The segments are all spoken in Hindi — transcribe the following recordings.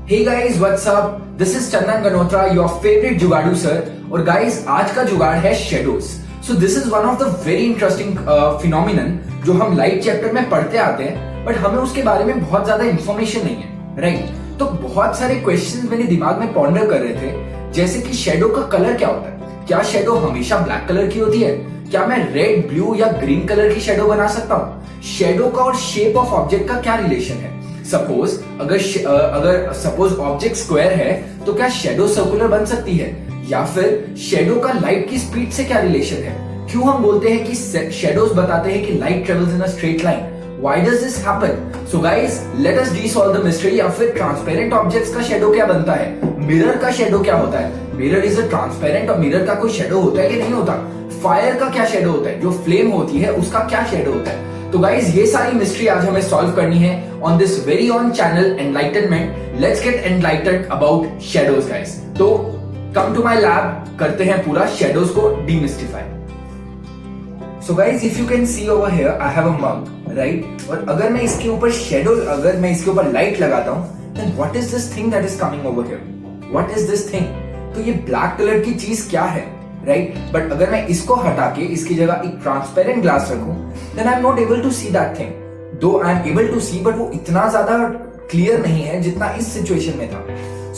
Hey guys, what's up? This is Chandan Ganotra, your favorite जुगाड़ू सर. और guys, आज का जुगाड़ है shadows. So this is one of the very interesting phenomenon जो हम लाइट चैप्टर में पढ़ते आते हैं, बट हमें उसके बारे में बहुत ज्यादा इंफॉर्मेशन नहीं है, राइट? तो बहुत सारे क्वेश्चंस मेरे दिमाग में पॉन्डर कर रहे थे, जैसे कि शेडो का कलर क्या होता है? क्या शेडो हमेशा ब्लैक कलर की होती है? क्या मैं रेड, ब्लू या ग्रीन कलर की शेडो बना सकता हूँ? शेडो का और शेप ऑफ ऑब्जेक्ट का क्या रिलेशन है? सपोज अगर सपोज ऑब्जेक्ट स्क्वायर है तो क्या शेडो सर्कुलर बन सकती है? या फिर शेडो का लाइट की स्पीड से क्या रिलेशन है? क्यों हम बोलते हैं कि शेडोज बताते हैं कि light travels in a straight line? Why does this happen? So guys, let us de-solve the mystery. या फिर ट्रांसपेरेंट ऑब्जेक्ट्स का शेडो क्या बनता है? मिरर का शेडो क्या होता है? मिरर इज अ ट्रांसपेरेंट और मिरर का कोई शेडो होता है कि नहीं होता? फायर का क्या शेडो होता है? जो फ्लेम होती है उसका क्या शेडो होता है? तो गाइज ये सारी मिस्ट्री आज हमें सॉल्व करनी है on this very on channel enlightenment. Let's get enlightened about shadows guys. तो कम टू माय लैब, करते हैं पूरा शेडोज को demystify. So guys if you can see over here I have a mug, right? और अगर मैं इसके ऊपर शेडो, अगर मैं इसके ऊपर लाइट लगाता हूं, then what is this thing that is coming over here? What is this thing? तो ये ब्लैक कलर की चीज क्या है, राइट? बट अगर मैं इसको हटा के इसकी जगह एक ट्रांसपेरेंट ग्लास रखूं, then I am not able to see that thing. Though I am able to see, but वो इतना ज्यादा क्लियर नहीं है जितना इस सिचुएशन में था.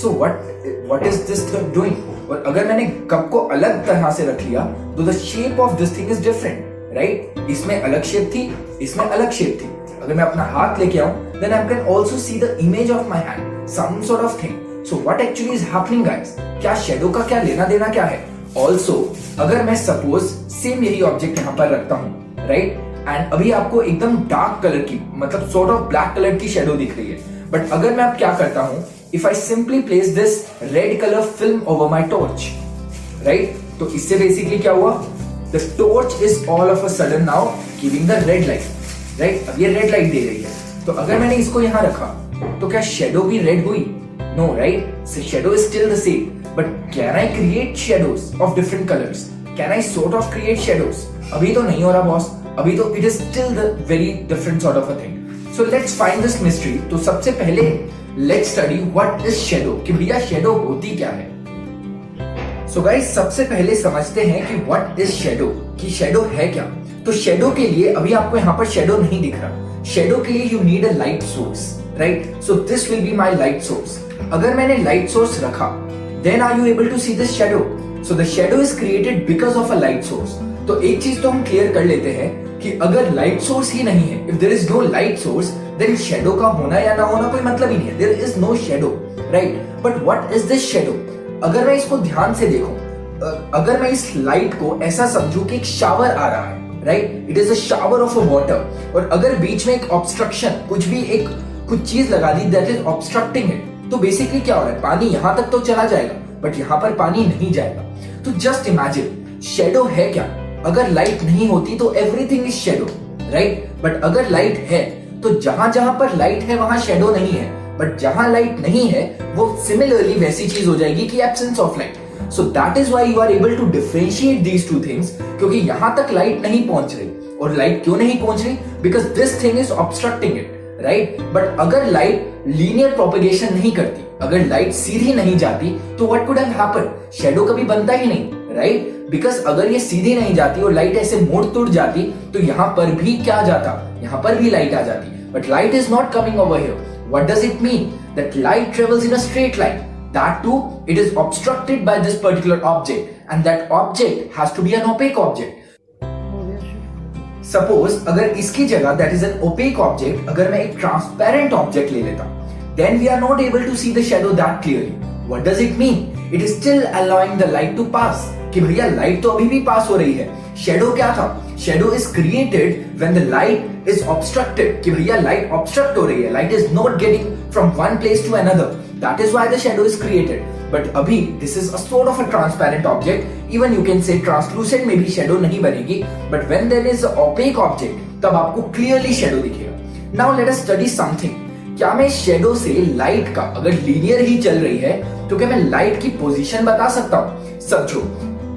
So what is this doing? और अगर मैंने कप को अलग तरह से रख लिया तो the shape of this thing is different, right? इसमें अलग शेप थी, इसमें अलग शेप थी. अगर मैं अपना हाथ लेके आऊं, then I can also see the image of my hand, some sort of thing. So what actually is happening guys? क्या शेडो का क्या लेना देना क्या है? ऑल्सो अगर मैं सपोज सेम यही ऑब्जेक्ट यहां पर रखता हूं, राइट? एंड अभी आपको एकदम डार्क कलर की, मतलब सॉर्ट ऑफ ब्लैक कलर की शेडो दिख रही है. बट अगर मैं अब क्या करता हूं, if I simply place this red colour film over my torch, right? तो इससे बेसिकली क्या हुआ? The torch is all of a sudden now giving the red light, right? अब ये रेड लाइट दे रही है. तो अगर मैंने इसको यहां रखा तो क्या शेडो भी रेड हुई? No, right? Shadow is still the same. But can I create shadows of different colors? Can I sort of create shadows? अभी तो नहीं हो रहा बॉस. अभी तो it is still the very different sort of a thing. So let's find this mystery. तो सबसे पहले let's study what is shadow. कि भैया shadow होती क्या है? So guys सबसे पहले समझते हैं कि what is shadow. कि shadow है क्या? तो shadow के लिए अभी आपको यहाँ पर shadow नहीं दिख रहा. Shadow के लिए you need a light source, right? So this will be my light source. अगर मैंने light source रखा, then are you able to see this shadow? So the shadow is created because of a light source. तो एक चीज तो हम क्लियर कर लेते हैं कि अगर लाइट सोर्स ही नहीं है, if there is no light source, then shadow का होना या ना होना कोई मतलब ही नहीं है. There is no shadow, right? But what is this shadow? अगर मैं इसको ध्यान से देखूं, अगर मैं इस लाइट को ऐसा समझूं कि एक शावर आ रहा है, right? It is a shower of a water. और अगर बीच में एक ऑब्स्ट्रक्शन, कुछ चीज लगा दी दैट इज ऑब्स्ट्रक्टिंग इट, तो बेसिकली क्या हो रहा है? पानी यहां तक तो चला जाएगा, बट यहां पर पानी नहीं जाएगा. तो जस्ट इमेजिन, शेडो है क्या? अगर लाइट नहीं होती तो everything is shadow, right? But अगर लाइट है तो जहां जहां पर लाइट है वहां शेडो नहीं है, बट जहां लाइट नहीं है वो सिमिलरली वैसी चीज हो जाएगी कि absence of light. So that is why you are able to differentiate these two things, क्योंकि यहां तक लाइट नहीं पहुंच रही. और लाइट क्यों नहीं पहुंच रही? Because this thing is obstructing it, right? But अगर लाइट लीनियर प्रोपेगेशन नहीं करती, अगर लाइट सीधी नहीं जाती, तो what could have happened? Shadow कभी बनता ही नहीं, राइट? बिकॉज अगर ये सीधी नहीं जाती और लाइट ऐसे मोड़ तोड़ जाती तो यहां पर भी क्या जाता? यहां पर भी लाइट आ जाती. But light is not coming over here. What does it mean? That light travels in a straight line. That too it is obstructed by this particular object, and that object has to be an opaque object. Suppose अगर इसकी जगह that is an opaque object, अगर मैं एक ट्रांसपेरेंट ऑब्जेक्ट ले लेता, then we are not able to see the shadow that clearly. What does it mean? It is still allowing the light to pass. कि भैया लाइट तो अभी भी पास हो रही है. शेडो क्या था? Shadow is created when the light is obstructed. कि भैया लाइट ऑब्स्ट्रक्ट हो रही है. Light is not getting from one place to another. That is why the shadow is created. But अभी this is a sort of a transparent object. Even you can say translucent में भी shadow नहीं बनेगी. But when there is an opaque object, तब आपको clearly shadow दिखेगा. Now let us study something. क्या मैं शेडो से लाइट का, अगर लीनियर ही चल रही है, तो क्या मैं लाइट की पोजीशन बता सकता हूं? समझो,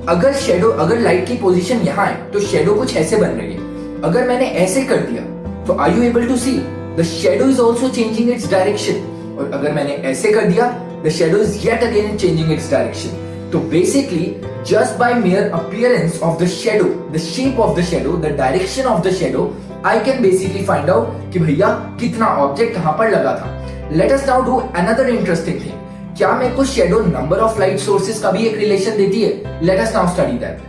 अगर लाइट की पोजीशन यहां है तो शेडो कुछ ऐसे बन रही है. अगर मैंने ऐसे कर दिया तो are you able to see the shadow is also changing its direction. और अगर मैंने ऐसे कर दिया, the shadow is yet again changing its direction. तो basically just by mere appearance of the shadow, the shape of the shadow, the direction of the shadow, I can basically find out कि भैया कितना ऑब्जेक्ट कहां पर लगा था। Let us now do another interesting thing. क्या मेरे को shadow number of light sources का भी एक रिलेशन देती है? Let us now study that.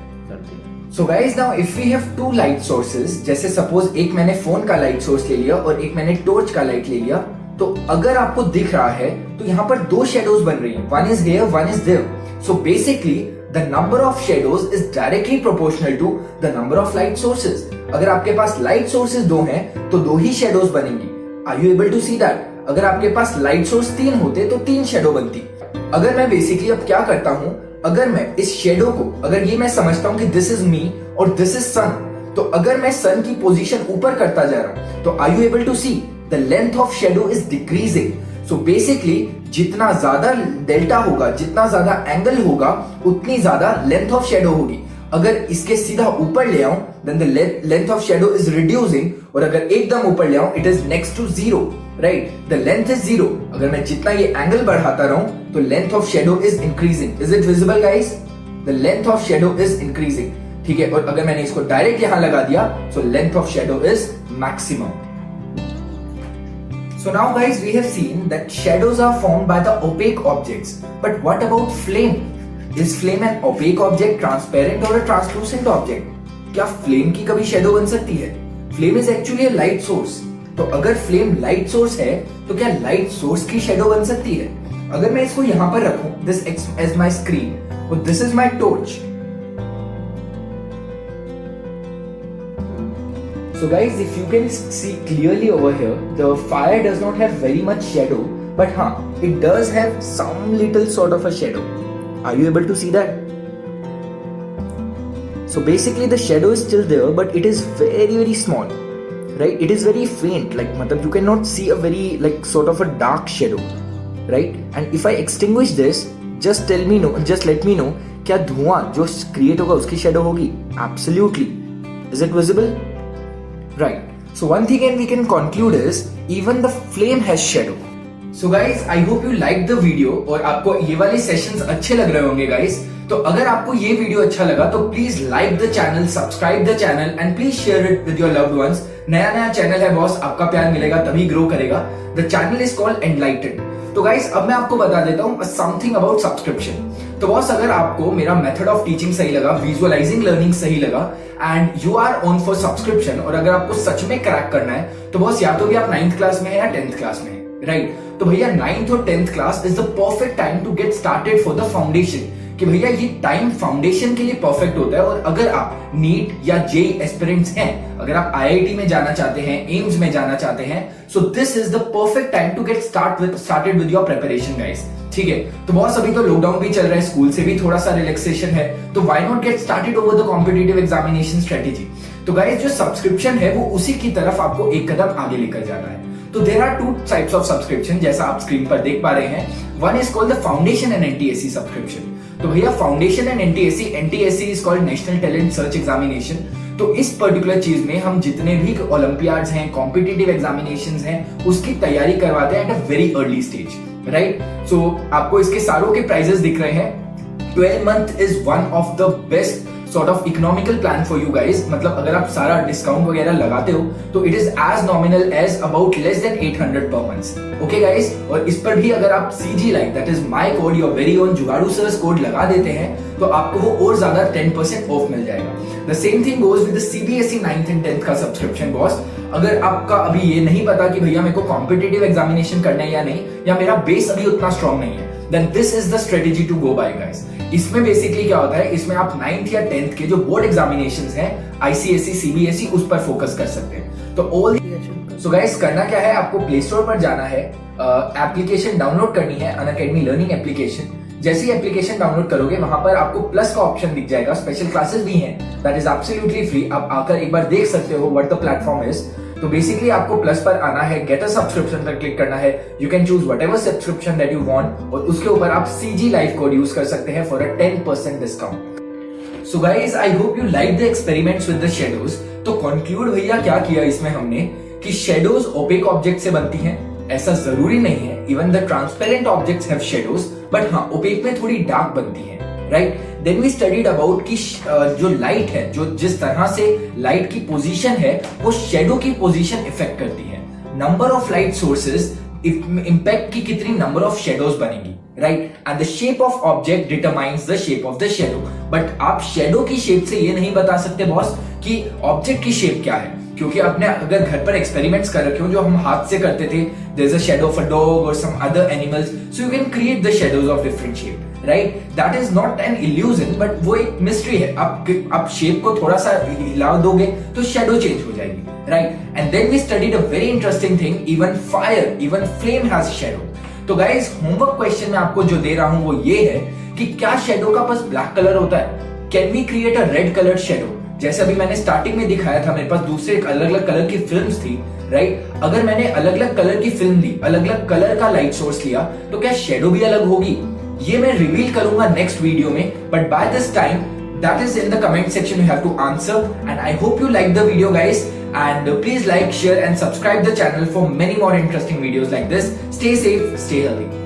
So guys, now if we have two light sources, जैसे सपोज एक मैंने फोन का लाइट सोर्स ले लिया और एक मैंने टॉर्च का लाइट ले लिया, तो अगर आपको दिख रहा है तो यहाँ पर दो शेडोज बन रही हैं, one is here, one is there. So basically the number of shadows is directly proportional to the number of light sources. अगर आपके पास light sources दो हैं तो दो ही shadows बनेंगी। Are you able to see that? अगर आपके पास light source तीन होते तो तीन shadow बनती। अगर मैं basically अब क्या करता हूं, अगर मैं इस shadow को, अगर ये मैं समझता हूं कि this is me और this is sun, तो अगर मैं sun की पोजीशन ऊपर करता जा रहा हूं तो are you able to see the length of shadow is decreasing. So basically जितना ज्यादा डेल्टा होगा, जितना ज्यादा एंगल होगा, उतनी ज्यादा लेंथ ऑफ शेडो होगी। अगर इसके सीधा ऊपर ले आऊं then the length of shadow is reducing, और अगर एकदम ऊपर ले आऊं it is next to zero, right? The length is zero. अगर मैं जितना ये एंगल बढ़ाता रहूं तो length of shadow is increasing. Is it visible guys? The length of shadow is increasing, ठीक है। और अगर मैंने इसको डायरेक्ट यहां लगा दिया so length of shadow is maximum. So now guys, we have seen that shadows are formed by the opaque objects. But what about flame? Is flame an opaque object, transparent or a translucent object? क्या flame की कभी shadow बन सकती है? Flame is actually a light source. तो अगर flame light source है, तो क्या light source की shadow बन सकती है? अगर मैं इसको यहाँ पर रखूं, this as my screen, और this is my torch. So guys, if you can see clearly over here, the fire does not have very much shadow, but it does have some little sort of a shadow. Are you able to see that? So basically the shadow is still there, but it is very small, right? It is very faint, like matlab you cannot see a very like sort of a dark shadow, right? And if I extinguish this, just let me know, क्या धुआं जो create होगा उसकी shadow होगी? Absolutely. Is it visible? Right. So one thing and we can conclude is even the flame has shadow. So guys, I hope you liked the video और आपको ये वाले सेशंस अच्छे लग रहे होंगे guys. तो अगर आपको ये वीडियो अच्छा लगा तो please like the channel, subscribe the channel and please share it with your loved ones. नया चैनल है बॉस, आपका प्यार मिलेगा तभी ग्रो करेगा। The channel is called एनलाइटेड। तो गाइस अब मैं आपको बता देता हूँ समथिंग अबाउट सब्सक्रिप्शन। तो बॉस अगर आपको मेरा मेथड ऑफ टीचिंग सही लगा, विजुअलाइजिंग लर्निंग सही लगा and you are on for subscription, और अगर आपको सच में क्रैक करना है तो बॉस या तो भी आप 9th क्लास में है या 10th क्लास में है, राइट? तो भैया 9th और 10th class is the perfect time to get started for the foundation, कि भैया ये टाइम फाउंडेशन के लिए परफेक्ट होता है। और अगर आप नीट या जेई एस्पिरेंट्स हैं, अगर आप आईआईटी में जाना चाहते हैं, एम्स में जाना चाहते हैं, so this is the perfect time to get started with your preparation guys, ठीक है? तो बहुत अभी तो लॉकडाउन भी चल रहा है, स्कूल से भी थोड़ा सा रिलैक्सेशन है, तो why not get started over the competitive examination strategy. तो गाइस जो सब्सक्रिप्शन है वो उसी की तरफ आपको एक कदम आगे लेकर जाना है। तो there are two types of subscription, जैसा आप स्क्रीन पर देख पा रहे हैं। One is called the foundation and NTSC subscription. तो भैया foundation and NTSC is called national talent search examination. तो इस पर्टिकुलर चीज में हम जितने भी ओलंपियाड्स हैं, कॉम्पिटिटिव एग्जामिनेशंस हैं, उसकी तैयारी करवाते हैं at a very early stage, right? So आपको इसके सारों के प्राइजेस दिख रहे हैं। 12 month is one of the best sort of economical plan for you guys। मतलब अगर आप सारा डिस्काउंट वगैरह लगाते हो तो it is as nominal as about less than 800 per month, okay guys? और इस पर भी अगर आप CG like that is my code, your very own जुगाड़ू सर्स कोड लगा देते हैं तो आपको वो और ज्यादा 10% ऑफ मिल जाएगा। The same thing goes with the CBSE 9th and 10th का सब्सक्रिप्शन बॉस। अगर आपका अभी ये नहीं पता कि भैया मेरे को कॉम्पिटिटिव एग्जामिनेशन करना है या नहीं, या मेरा बेस अभी उतना स्ट्रॉन्ग नहीं है, then this is the strategy to go by guys. इसमें बेसिकली क्या होता है, इसमें आप 9th या 10th के जो बोर्ड एग्जामिनेशंस हैं, ICSE, CBSE, उस पर फोकस कर सकते हैं। तो ऑल सो गाइस करना क्या है, आपको प्ले स्टोर पर जाना है, एप्लीकेशन डाउनलोड करनी है, अनअकैडमी लर्निंग एप्लीकेशन। जैसे ही एप्लीकेशन डाउनलोड करोगे वहां पर आपको प्लस का ऑप्शन दिख जाएगा, स्पेशल क्लासेस भी हैं, दैट इज एब्सोल्युटली फ्री। आप आकर एक बार देख सकते हो व्हाट द प्लेटफॉर्म इज। तो बेसिकली आपको प्लस पर आना है, गेट अ सब्सक्रिप्शन पर क्लिक करना है, you can choose whatever subscription that you want, और उसके ऊपर आप CG लाइव कोड यूज कर सकते हैं for a 10% discount. So guys I hope you like the experiments with the shadows. तो कंक्लूड भैया क्या किया इसमें हमने कि शेडोज ओपेक ऑब्जेक्ट से बनती हैं, ऐसा जरूरी नहीं है। Even the transparent objects have shadows, but हाँ ओपेक में थोड़ी डार्क बनती है, राइट? देन वी स्टडीड अबाउट कि जो लाइट है, जो जिस तरह से लाइट की पोजीशन है वो शेडो की पोजीशन इफेक्ट करती है। Number of light sources impact की कितनी नंबर ऑफ शेडोज बनेगी, right? And the shape of object determines the shape of the shadow. But आप शेडो की शेप से ये नहीं बता सकते बॉस कि ऑब्जेक्ट की शेप क्या है, क्योंकि आपने अगर घर पर एक्सपेरिमेंट्स कर रखे हो जो हम हाथ से करते थे, there is a shadow of a dog और some other animals, so you can create the shadows of different shape, right? That is not an illusion, but वो एक मिस्ट्री है। आप शेप को थोड़ा सा हिला दोगे तो शेडो चेंज हो जाएगी, राइट? And then we studied a very interesting thing, even fire, even flame has shadow. तो गाइस होमवर्क क्वेश्चन में आपको जो दे रहा हूं वो ये है कि क्या शेडो का बस ब्लैक कलर होता है? Can we create a red coloured shadow? जैसे अभी मैंने स्टार्टिंग में दिखाया था, मेरे पास दूसरे अलग अलग कलर की फिल्म्स थी, राइट? अगर मैंने अलग अलग कलर की फिल्म ली, अलग अलग कलर का लाइट सोर्स लिया, तो क्या शेडो भी अलग होगी? ये मैं रिवील करूंगा नेक्स्ट वीडियो में, but by this time that is in the comment section you have to answer, and I hope you like the video guys, and please like, share and subscribe the channel for many more interesting videos like this. Stay safe, stay healthy.